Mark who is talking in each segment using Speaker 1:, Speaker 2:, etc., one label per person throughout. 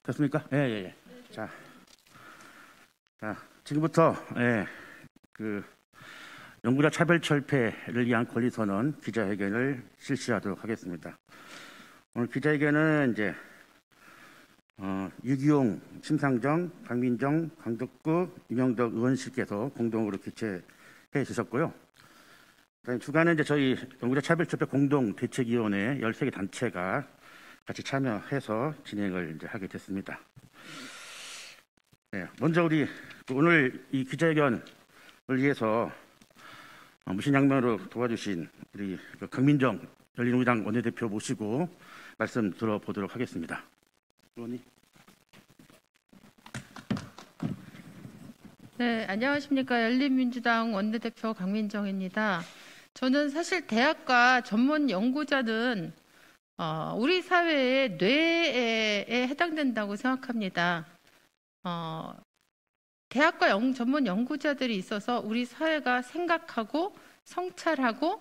Speaker 1: 됐습니까? 예. 자, 지금부터 연구자 차별철폐를 위한 권리선언 기자회견을 실시하도록 하겠습니다. 오늘 기자회견은 이제 유기용, 심상정, 강민정, 강덕구, 이명덕 의원실께서 공동으로 개최해 주셨고요. 주간에 이제 저희 연구자 차별철폐 공동대책위원회 13개 단체가 같이 참여해서 진행을 이제 하게 됐습니다. 먼저 우리 오늘 이 기자회견을 위해서 무신양면으로 도와주신 우리 강민정 열린우리당 원내대표 모시고 말씀 들어보도록 하겠습니다. 의원님.
Speaker 2: 네, 안녕하십니까. 열린민주당 원내대표 강민정입니다. 저는 사실 대학과 전문 연구자는 우리 사회의 뇌에 해당된다고 생각합니다. 대학과 전문 연구자들이 있어서 우리 사회가 생각하고 성찰하고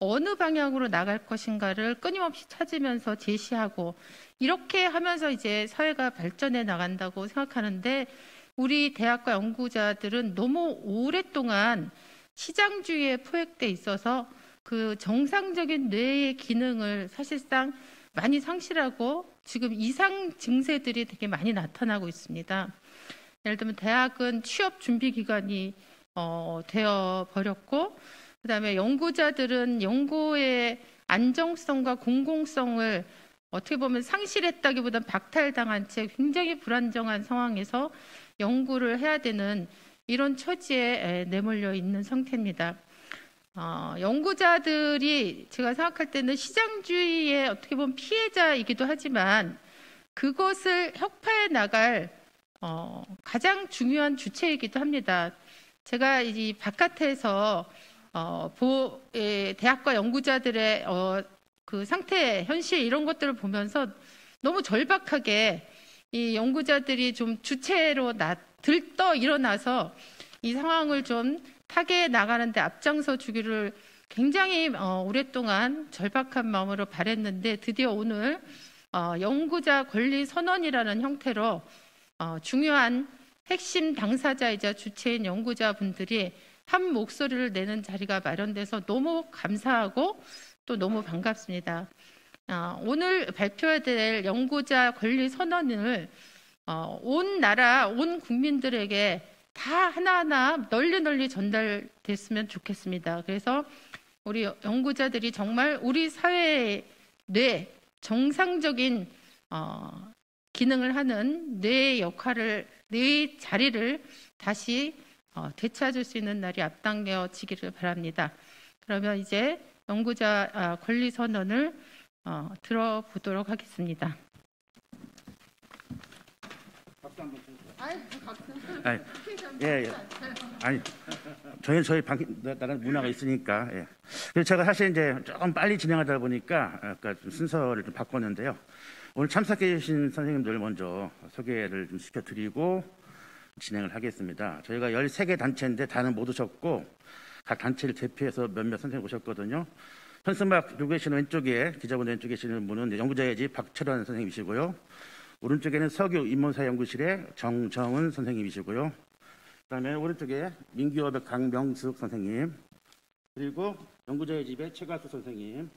Speaker 2: 어느 방향으로 나갈 것인가를 끊임없이 찾으면서 제시하고 이렇게 하면서 이제 사회가 발전해 나간다고 생각하는데 우리 대학과 연구자들은 너무 오랫동안 시장주의에 포획돼 있어서 그 정상적인 뇌의 기능을 사실상 많이 상실하고 지금 이상 증세들이 되게 많이 나타나고 있습니다. 예를 들면 대학은 취업 준비 기관이 되어 버렸고 그다음에 연구자들은 연구의 안정성과 공공성을 어떻게 보면 상실했다기보다는 박탈당한 채 굉장히 불안정한 상황에서 연구를 해야 되는 이런 처지에 내몰려 있는 상태입니다. 연구자들이 제가 생각할 때는 시장주의의 어떻게 보면 피해자이기도 하지만 그것을 혁파해 나갈 가장 중요한 주체이기도 합니다. 제가 이 바깥에서 대학과 연구자들의 그 상태, 현실 이런 것들을 보면서 너무 절박하게 이 연구자들이 좀 주체로 들떠 일어나서 이 상황을 좀 타개해 나가는데 앞장서 주기를 굉장히 오랫동안 절박한 마음으로 바랬는데 드디어 오늘 연구자 권리 선언이라는 형태로 중요한 핵심 당사자이자 주체인 연구자분들이 한 목소리를 내는 자리가 마련돼서 너무 감사하고 또 너무 반갑습니다. 오늘 발표해야 될 연구자 권리 선언을 온 나라, 온 국민들에게 다 하나하나 널리 전달됐으면 좋겠습니다. 그래서 우리 연구자들이 정말 우리 사회의 뇌, 정상적인 기능을 하는 뇌의 역할을, 뇌의 자리를 다시 되찾을 수 있는 날이 앞당겨지기를 바랍니다. 그러면 이제 연구자 권리 선언을 들어보도록 하겠습니다.
Speaker 1: 아니, 저희 나라는 문화가 있으니까. 그래서 제가 사실 이제 조금 빨리 진행하다 보니까 아까 좀 순서를 좀 바꿨는데요. 오늘 참석해 주신 선생님들 먼저 소개를 좀 시켜드리고 진행을 하겠습니다. 저희가 13개 단체인데 다는 못 오셨고 각 단체를 대표해서 몇몇 선생님 오셨거든요. 현수막 들고 계시는 왼쪽에 기자분 왼쪽에 계시는 분은 연구자의 집 박철원 선생님이시고요. 오른쪽에는 석유 인문사연구실의 정정은 선생님이시고요. 그다음에 오른쪽에 민기업의 강명숙 선생님, 그리고 연구자의 집의 최가수 선생님,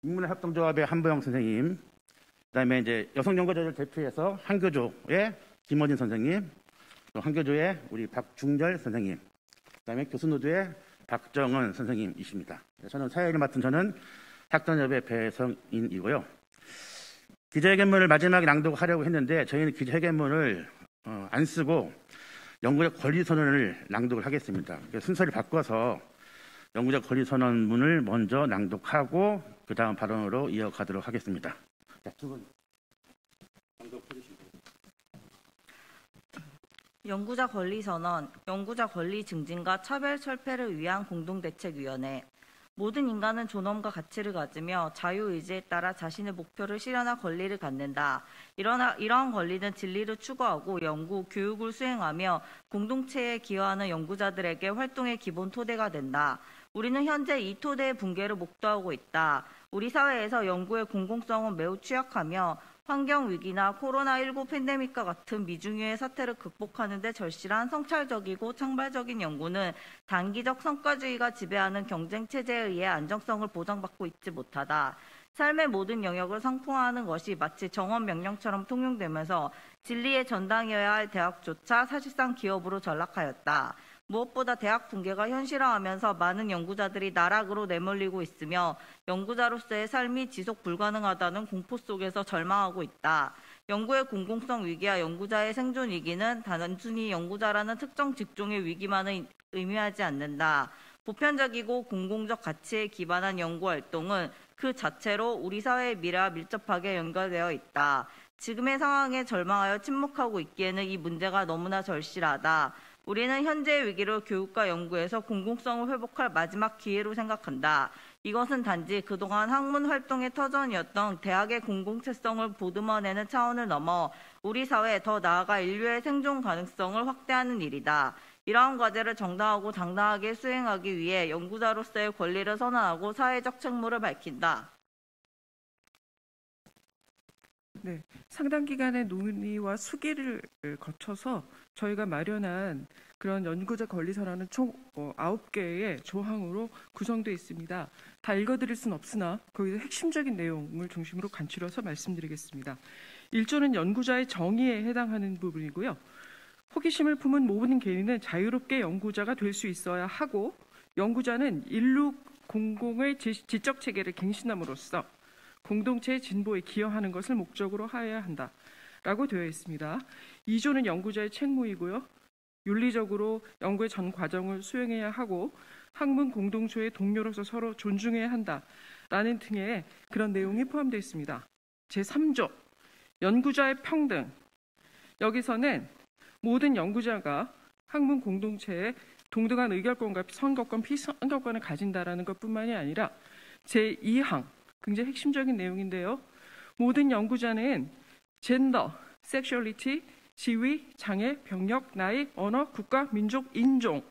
Speaker 1: 인문협동조합의 한보영 선생님, 그다음에 이제 여성연구자를 대표해서 한교조의 김원진 선생님, 또 한교조의 우리 박중절 선생님, 그다음에 교수노조의 박정은 선생님이십니다. 저는 사회를 맡은 저는 학전협의 배성인이고요. 기자회견문을 마지막에 낭독하려고 했는데 저희는 기자회견문을 안 쓰고 연구자 권리선언을 낭독을 하겠습니다. 순서를 바꿔서 연구자 권리선언문을 먼저 낭독하고 그 다음 발언으로 이어가도록 하겠습니다. 자, 두 분 낭독해 주시면 됩니다.
Speaker 3: 연구자 권리선언, 연구자 권리 증진과 차별 철폐를 위한 공동대책위원회. 모든 인간은 존엄과 가치를 가지며 자유의지에 따라 자신의 목표를 실현할 권리를 갖는다. 이러한 권리는 진리를 추구하고 연구, 교육을 수행하며 공동체에 기여하는 연구자들에게 활동의 기본 토대가 된다. 우리는 현재 이 토대의 붕괴를 목도하고 있다. 우리 사회에서 연구의 공공성은 매우 취약하며 환경위기나 코로나19 팬데믹과 같은 미중유의 사태를 극복하는 데 절실한 성찰적이고 창발적인 연구는 단기적 성과주의가 지배하는 경쟁체제에 의해 안정성을 보장받고 있지 못하다. 삶의 모든 영역을 상품화하는 것이 마치 정원 명령처럼 통용되면서 진리의 전당이어야 할 대학조차 사실상 기업으로 전락하였다. 무엇보다 대학 붕괴가 현실화하면서 많은 연구자들이 나락으로 내몰리고 있으며 연구자로서의 삶이 지속 불가능하다는 공포 속에서 절망하고 있다. 연구의 공공성 위기와 연구자의 생존 위기는 단순히 연구자라는 특정 직종의 위기만을 의미하지 않는다. 보편적이고 공공적 가치에 기반한 연구활동은 그 자체로 우리 사회의 미래와 밀접하게 연결되어 있다. 지금의 상황에 절망하여 침묵하고 있기에는 이 문제가 너무나 절실하다. 우리는 현재의 위기를 교육과 연구에서 공공성을 회복할 마지막 기회로 생각한다. 이것은 단지 그동안 학문 활동의 터전이었던 대학의 공공체성을 보듬어내는 차원을 넘어 우리 사회, 더 나아가 인류의 생존 가능성을 확대하는 일이다. 이러한 과제를 정당하고 당당하게 수행하기 위해 연구자로서의 권리를 선언하고 사회적 책무를 밝힌다.
Speaker 4: 네, 상당 기간의 논의와 수기를 거쳐서 저희가 마련한 그런 연구자 권리선언은 총 9개의 조항으로 구성되어 있습니다. 다 읽어드릴 수는 없으나 거기서 핵심적인 내용을 중심으로 간추려서 말씀드리겠습니다. 1조는 연구자의 정의에 해당하는 부분이고요. 호기심을 품은 모든 개인은 자유롭게 연구자가 될 수 있어야 하고 연구자는 인류 공공의 지적 체계를 갱신함으로써 공동체의 진보에 기여하는 것을 목적으로 하여야 한다라고 되어 있습니다. 2조는 연구자의 책무이고요. 윤리적으로 연구의 전 과정을 수행해야 하고 학문 공동체의 동료로서 서로 존중해야 한다라는 등의 그런 내용이 포함되어 있습니다. 제3조 연구자의 평등. 여기서는 모든 연구자가 학문 공동체에 동등한 의결권과 선거권, 피선거권을 가진다라는 것뿐만이 아니라 제2항 굉장히 핵심적인 내용인데요. 모든 연구자는 젠더, 섹슈얼리티, 지위, 장애, 병력, 나이, 언어, 국가, 민족, 인종,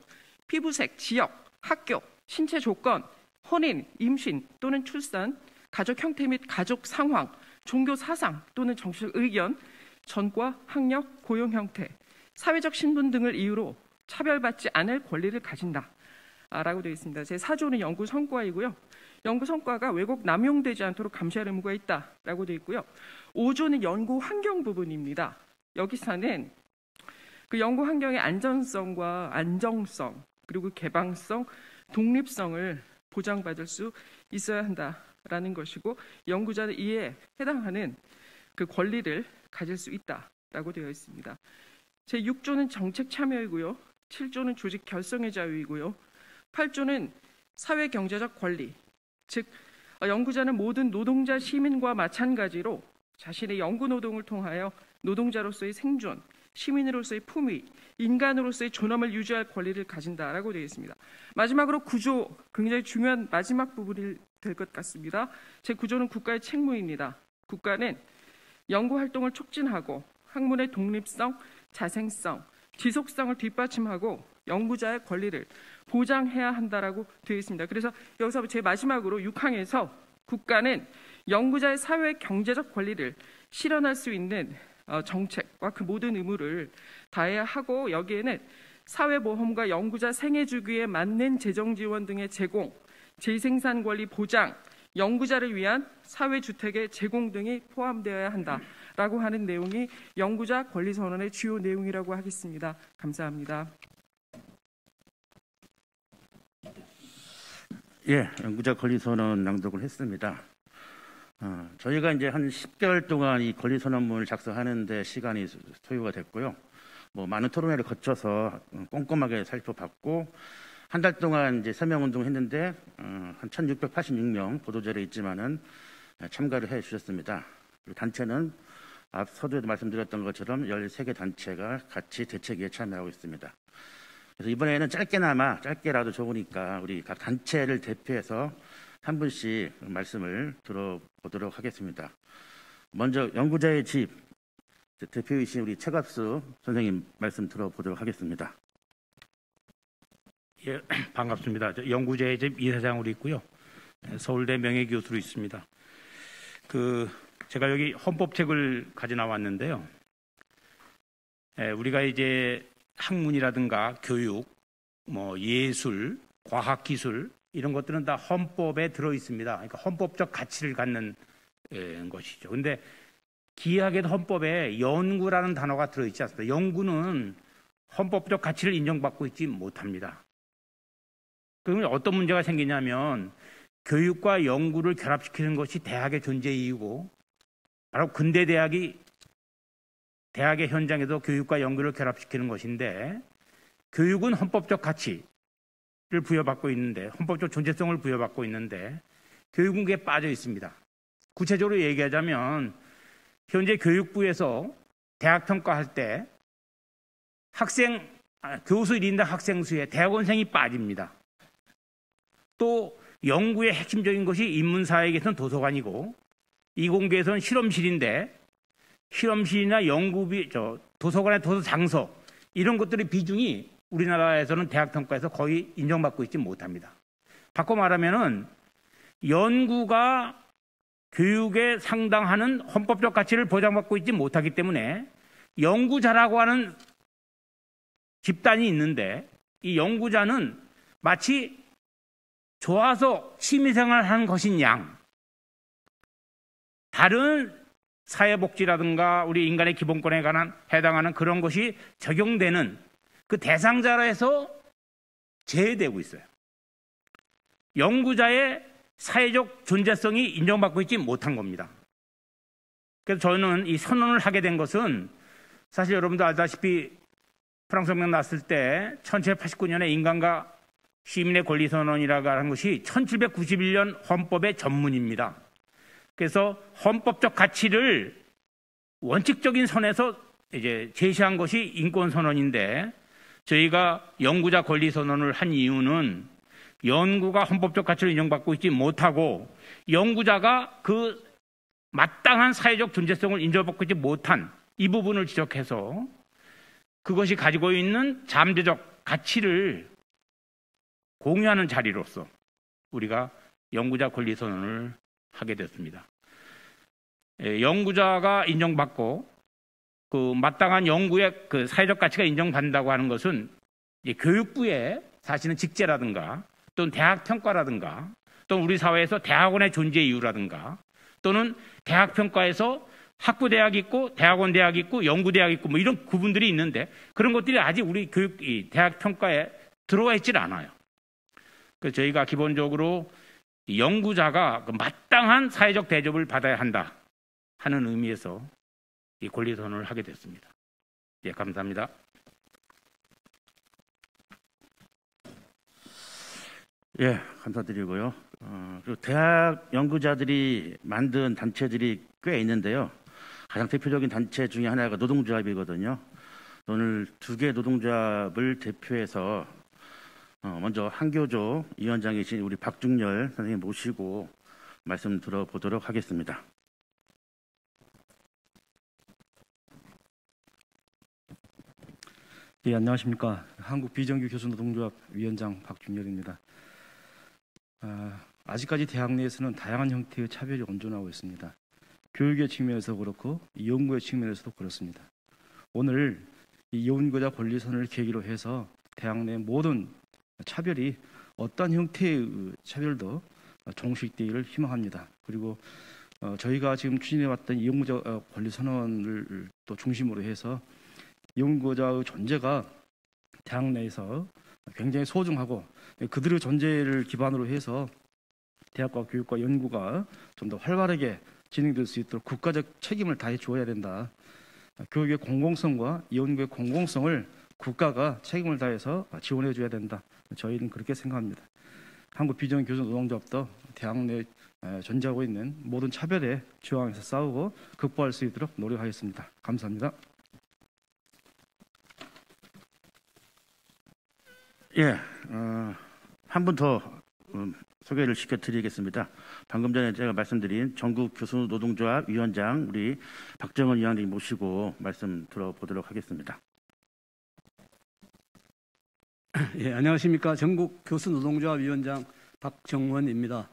Speaker 4: 피부색, 지역, 학교, 신체 조건, 혼인, 임신 또는 출산, 가족 형태 및 가족 상황, 종교 사상 또는 정치적 의견, 전과, 학력, 고용 형태, 사회적 신분 등을 이유로 차별받지 않을 권리를 가진다라고 되어 있습니다. 제4조는 연구 성과이고요. 연구 성과가 왜곡 남용되지 않도록 감시할 의무가 있다라고 되어 있고요. 5조는 연구 환경 부분입니다. 여기서는 그 연구 환경의 안전성과 안정성 그리고 개방성, 독립성을 보장받을 수 있어야 한다라는 것이고 연구자는 이에 해당하는 그 권리를 가질 수 있다라고 되어 있습니다. 제6조는 정책 참여이고요. 7조는 조직 결성의 자유이고요. 8조는 사회 경제적 권리, 즉 연구자는 모든 노동자 시민과 마찬가지로 자신의 연구 노동을 통하여 노동자로서의 생존, 시민으로서의 품위, 인간으로서의 존엄을 유지할 권리를 가진다라고 되어 있습니다. 마지막으로 9조, 굉장히 중요한 마지막 부분이 될 것 같습니다. 제9조는 국가의 책무입니다. 국가는 연구 활동을 촉진하고 학문의 독립성, 자생성, 지속성을 뒷받침하고 연구자의 권리를 보장해야 한다라고 되어 있습니다. 그래서 여기서 제 마지막으로 6항에서 국가는 연구자의 사회 경제적 권리를 실현할 수 있는 정책과 그 모든 의무를 다해야 하고 여기에는 사회보험과 연구자 생애주기에 맞는 재정 지원 등의 제공, 재생산 권리 보장, 연구자를 위한 사회주택의 제공 등이 포함되어야 한다라고 하는 내용이 연구자 권리선언의 주요 내용이라고 하겠습니다. 감사합니다.
Speaker 1: 예, 연구자 권리선언 낭독을 했습니다. 저희가 이제 한 10개월 동안 이 권리선언문을 작성하는데 시간이 소요가 됐고요. 많은 토론회를 거쳐서 꼼꼼하게 살펴봤고 한 달 동안 이제 서명운동을 했는데 한 1,686명 보도자료에 있지만은 참가를 해주셨습니다. 단체는 앞 서두에도 말씀드렸던 것처럼 13개 단체가 같이 대책위에 참여하고 있습니다. 그래서 이번에는 짧게라도 좋으니까 우리 각 단체를 대표해서 한 분씩 말씀을 들어보도록 하겠습니다. 먼저 연구자의 집 대표이신 우리 최갑수 선생님 말씀 들어보도록 하겠습니다.
Speaker 5: 예, 반갑습니다. 연구자의 집 이사장으로 있고요. 서울대 명예교수로 있습니다. 제가 여기 헌법책을 가져 나왔는데요. 우리가 이제 학문이라든가 교육, 예술, 과학기술 이런 것들은 다 헌법에 들어 있습니다. 그러니까 헌법적 가치를 갖는 것이죠. 근데 기하게도 헌법에 연구라는 단어가 들어 있지 않습니다. 연구는 헌법적 가치를 인정받고 있지 못합니다. 그러면 어떤 문제가 생기냐면 교육과 연구를 결합시키는 것이 대학의 존재 이유고, 바로 근대 대학의 현장에도 교육과 연구를 결합시키는 것인데, 교육은 헌법적 가치를 부여받고 있는데, 헌법적 존재성을 부여받고 있는데 교육은 그게 빠져 있습니다. 구체적으로 얘기하자면 현재 교육부에서 대학 평가할 때 교수 1인당 학생 수에 대학원생이 빠집니다. 또 연구의 핵심적인 것이 인문사회에서는 도서관이고, 이공계에서는 실험실인데 실험실이나 연구비, 도서관의 도서 장소 이런 것들의 비중이 우리나라에서는 대학 평가에서 거의 인정받고 있지 못합니다. 바꿔 말하면은 연구가 교육에 상당하는 헌법적 가치를 보장받고 있지 못하기 때문에 연구자라고 하는 집단이 있는데, 이 연구자는 마치 좋아서 취미생활하는 것인 양, 다른 사회복지라든가 우리 인간의 기본권에 해당하는 그런 것이 적용되는 그 대상자로 해서 제외되고 있어요. 연구자의 사회적 존재성이 인정받고 있지 못한 겁니다. 그래서 저는 이 선언을 하게 된 것은, 사실 여러분도 알다시피 프랑스 혁명 났을 때 1789년에 인간과 시민의 권리 선언이라고 하는 것이 1791년 헌법의 전문입니다. 그래서 헌법적 가치를 원칙적인 선에서 이제 제시한 것이 인권 선언인데, 저희가 연구자 권리 선언을 한 이유는 연구가 헌법적 가치를 인정받고 있지 못하고 연구자가 그 마땅한 사회적 존재성을 인정받고 있지 못한 이 부분을 지적해서 그것이 가지고 있는 잠재적 가치를 공유하는 자리로서 우리가 연구자 권리 선언을 하게 됐습니다. 연구자가 인정받고 그 마땅한 연구의 그 사회적 가치가 인정받는다고 하는 것은 교육부의 사실은 직제라든가 또는 대학 평가라든가 또는 우리 사회에서 대학원의 존재 이유라든가 또는 대학 평가에서 학부 대학이 있고 대학원 대학이 있고 연구 대학이 있고 뭐 이런 구분들이 있는데, 그런 것들이 아직 우리 대학 평가에 들어와 있질 않아요. 그래서 저희가 기본적으로 연구자가 그 마땅한 사회적 대접을 받아야 한다 하는 의미에서 이 권리 선언을 하게 됐습니다. 예, 감사합니다.
Speaker 1: 예, 감사드리고요. 그리고 대학 연구자들이 만든 단체들이 꽤 있는데요. 가장 대표적인 단체 중에 하나가 노동조합이거든요. 오늘 두 개 노동조합을 대표해서 먼저 한교조 위원장이신 우리 박중렬 선생님 모시고 말씀 들어보도록 하겠습니다.
Speaker 6: 예, 안녕하십니까. 한국비정규 교수노동조합 위원장 박중렬입니다. 아직까지 대학 내에서는 다양한 형태의 차별이 온전하고 있습니다. 교육의 측면에서 그렇고 연구의 측면에서도 그렇습니다. 오늘 이 연구자 권리선언을 계기로 해서 대학 내 모든 차별이 어떤 형태의 차별도 종식되기를 희망합니다. 그리고 저희가 지금 추진해왔던 이 연구자 권리선언을 또 중심으로 해서 연구자의 존재가 대학 내에서 굉장히 소중하고 그들의 존재를 기반으로 해서 대학과 교육과 연구가 좀 더 활발하게 진행될 수 있도록 국가적 책임을 다해 주어야 된다. 교육의 공공성과 연구의 공공성을 국가가 책임을 다해서 지원해 줘야 된다. 저희는 그렇게 생각합니다. 한국비정교수노동조합도 대학 내 존재하고 있는 모든 차별에 저항해서 싸우고 극복할 수 있도록 노력하겠습니다. 감사합니다.
Speaker 1: 예, 한 분 더 소개를 시켜드리겠습니다. 방금 전에 제가 말씀드린 전국교수노동조합 위원장 우리 박정은 위원장님 모시고 말씀 들어보도록 하겠습니다.
Speaker 7: 예, 안녕하십니까. 전국교수노동조합 위원장 박정원입니다.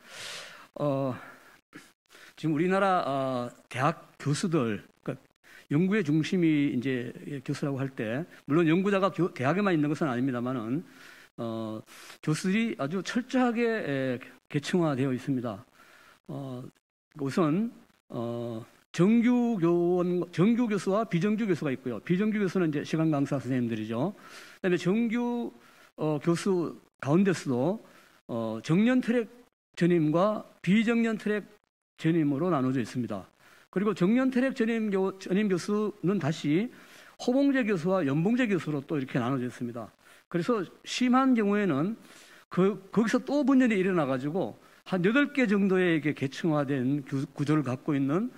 Speaker 7: 지금 우리나라 대학 교수들, 그러니까 연구의 중심이 이제 교수라고 할 때, 물론 연구자가 대학에만 있는 것은 아닙니다만은 교수들이 아주 철저하게 계층화되어 있습니다. 우선 정규 교수와 비정규 교수가 있고요. 비정규 교수는 이제 시간 강사 선생님들이죠. 그다음에 정규 교수 가운데서도 정년 트랙 전임과 비정년 트랙 전임으로 나눠져 있습니다. 그리고 정년 트랙 전임 교수는 다시 호봉제 교수와 연봉제 교수로 또 이렇게 나눠져 있습니다. 그래서 심한 경우에는 거기서 또 분열이 일어나가지고 한 8개 정도의 계층화된 구조를 갖고 있는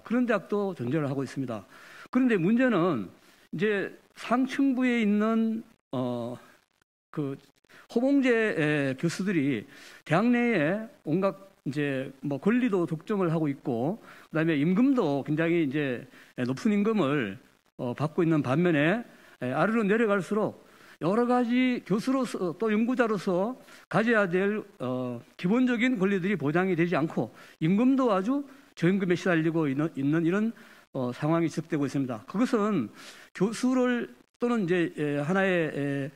Speaker 7: 그런 대학도 존재를 하고 있습니다. 그런데 문제는 이제 상층부에 있는 그 호봉제 교수들이 대학 내에 온갖 이제 뭐 권리도 독점을 하고 있고, 그다음에 임금도 굉장히 이제 높은 임금을 받고 있는 반면에 아래로 내려갈수록 여러 가지 교수로서 또 연구자로서 가져야 될 기본적인 권리들이 보장이 되지 않고 임금도 아주 저임금에 시달리고 있는 이런 상황이 지속되고 있습니다. 그것은 교수를 또는 이제 하나의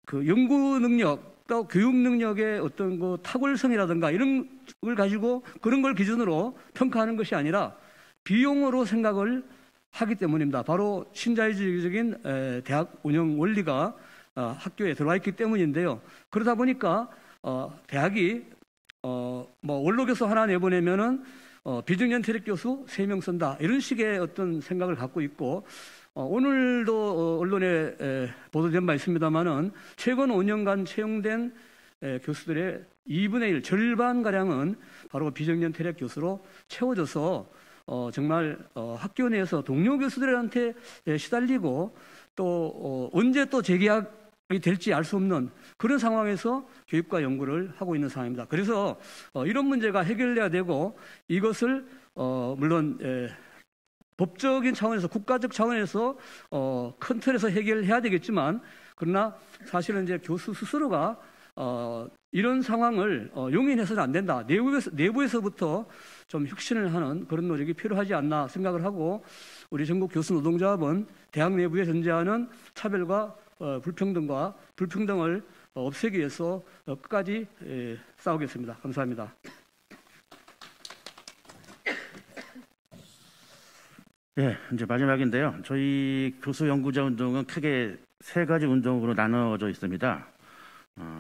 Speaker 7: 그 연구 능력 또 교육 능력의 어떤 그 탁월성이라든가 이런 걸 가지고 그런 걸 기준으로 평가하는 것이 아니라 비용으로 생각을 하기 때문입니다. 바로 신자유주의적인 대학 운영 원리가 학교에 들어와 있기 때문인데요. 그러다 보니까 대학이 뭐 원로 교수 하나 내보내면은 비정년 트랙 교수 3명 쓴다 이런 식의 어떤 생각을 갖고 있고, 오늘도 언론에 보도된 바 있습니다만은 최근 5년간 채용된 교수들의 2분의 1 절반가량은 바로 비정년 트랙 교수로 채워져서 정말 학교 내에서 동료 교수들한테 시달리고 또 언제 또 재계약이 될지 알 수 없는 그런 상황에서 교육과 연구를 하고 있는 상황입니다. 그래서 이런 문제가 해결돼야 되고, 이것을 물론 법적인 차원에서 국가적 차원에서 큰 틀에서 해결해야 되겠지만, 그러나 사실은 이제 교수 스스로가 이런 상황을 용인해서는 안 된다. 내부에서부터 좀 혁신을 하는 그런 노력이 필요하지 않나 생각을 하고, 우리 전국 교수 노동조합은 대학 내부에 존재하는 차별과 불평등과 불평등을 없애기 위해서 끝까지 싸우겠습니다. 감사합니다.
Speaker 1: 네, 이제 마지막인데요. 저희 교수 연구자 운동은 크게 3가지 운동으로 나눠져 있습니다.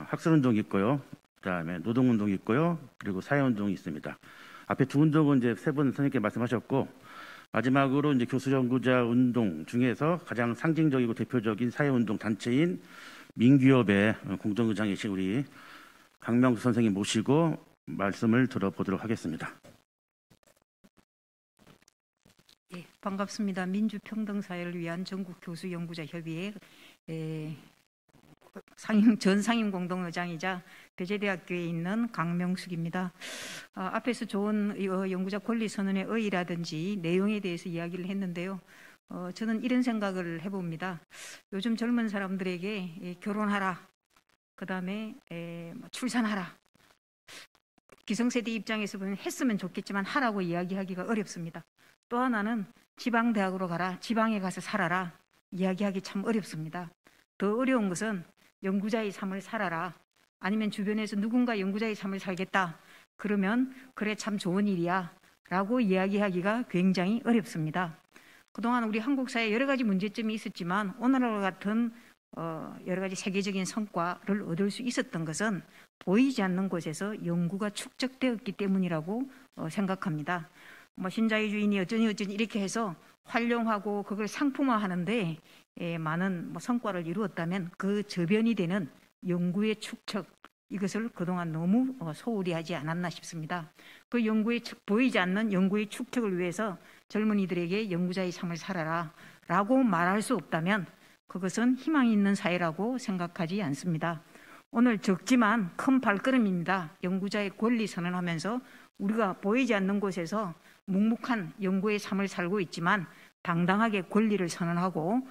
Speaker 1: 학술운동이 있고요. 그다음에 노동운동이 있고요. 그리고 사회운동이 있습니다. 앞에 2 운동은 이제 3분 선생님께 말씀하셨고, 마지막으로 이제 교수 연구자 운동 중에서 가장 상징적이고 대표적인 사회운동 단체인 민기업의 공동의장이신 우리 강명수 선생님 모시고 말씀을 들어보도록 하겠습니다.
Speaker 8: 예, 반갑습니다. 민주평등사회를 위한 전국교수연구자협의회 전 상임공동의장이자 배재대학교에 있는 강명숙입니다. 앞에서 좋은 연구자 권리선언의 의의라든지 내용에 대해서 이야기를 했는데요. 저는 이런 생각을 해봅니다. 요즘 젊은 사람들에게 결혼하라, 그 다음에 출산하라, 기성세대 입장에서 보면 했으면 좋겠지만 하라고 이야기하기가 어렵습니다. 또 하나는 지방대학으로 가라, 지방에 가서 살아라 이야기하기 참 어렵습니다. 더 어려운 것은 연구자의 삶을 살아라, 아니면 주변에서 누군가 연구자의 삶을 살겠다 그러면 그래 참 좋은 일이야 라고 이야기하기가 굉장히 어렵습니다. 그동안 우리 한국 사회에 여러 가지 문제점이 있었지만 오늘과 같은 여러 가지 세계적인 성과를 얻을 수 있었던 것은 보이지 않는 곳에서 연구가 축적되었기 때문이라고 생각합니다. 뭐 신자유주의니 어쩌니 이렇게 해서 활용하고 그걸 상품화하는데 많은 성과를 이루었다면 그 저변이 되는 연구의 축적, 이것을 그동안 너무 소홀히 하지 않았나 싶습니다. 그 연구의 보이지 않는 연구의 축적을 위해서 젊은이들에게 연구자의 삶을 살아라 라고 말할 수 없다면 그것은 희망이 있는 사회라고 생각하지 않습니다. 오늘 적지만 큰 발걸음입니다. 연구자의 권리 선언하면서 우리가 보이지 않는 곳에서 묵묵한 연구의 삶을 살고 있지만 당당하게 권리를 선언하고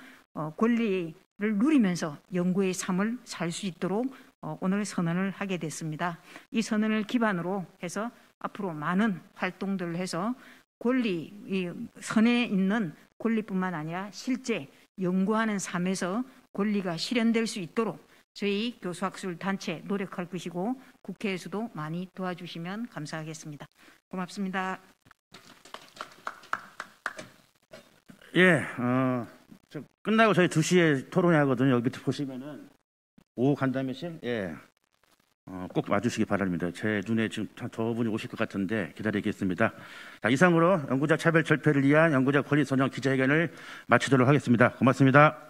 Speaker 8: 권리를 누리면서 연구의 삶을 살 수 있도록 오늘 선언을 하게 됐습니다. 이 선언을 기반으로 해서 앞으로 많은 활동들을 해서 권리, 이 선에 있는 권리뿐만 아니라 실제 연구하는 삶에서 권리가 실현될 수 있도록 저희 교수학술 단체 노력할 것이고 국회에서도 많이 도와주시면 감사하겠습니다. 고맙습니다.
Speaker 1: 예, 끝나고 저희 2시에 토론회 하거든요. 여기 밑에 보시면은 오후 간담회실, 예, 꼭 와주시기 바랍니다. 제 눈에 지금 저분이 오실 것 같은데 기다리겠습니다. 자, 이상으로 연구자 차별 철폐를 위한 연구자 권리 선언 기자회견을 마치도록 하겠습니다. 고맙습니다.